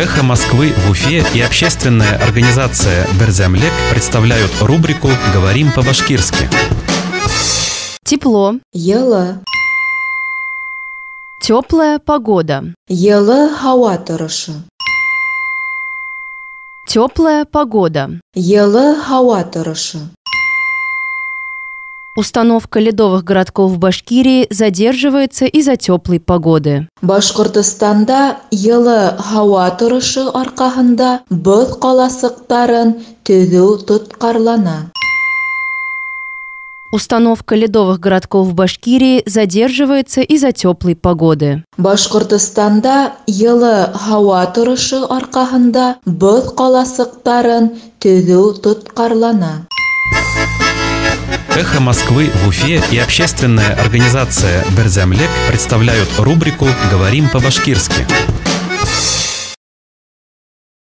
Эхо Москвы в Уфе и общественная организация Берзямлек представляют рубрику «Говорим по-башкирски». Тепло. Йылы. Теплая погода. Йылы һава торышы. Теплая погода. Йылы һава торышы. Установка ледовых городков в Башкирии задерживается из-за теплой погоды. Башкортостанда йылы һава торышы аркаһында боҙ ҡаласыҡтарын төҙөү тотҡарлана. Установка ледовых городков в Башкирии задерживается из-за теплой погоды. Башкортостанда йылы һава торышы аркаһында боҙ ҡаласыҡтарын төҙөү тотҡарлана. Эхо Москвы в Уфе и общественная организация Берзямлек представляют рубрику «Говорим по-башкирски».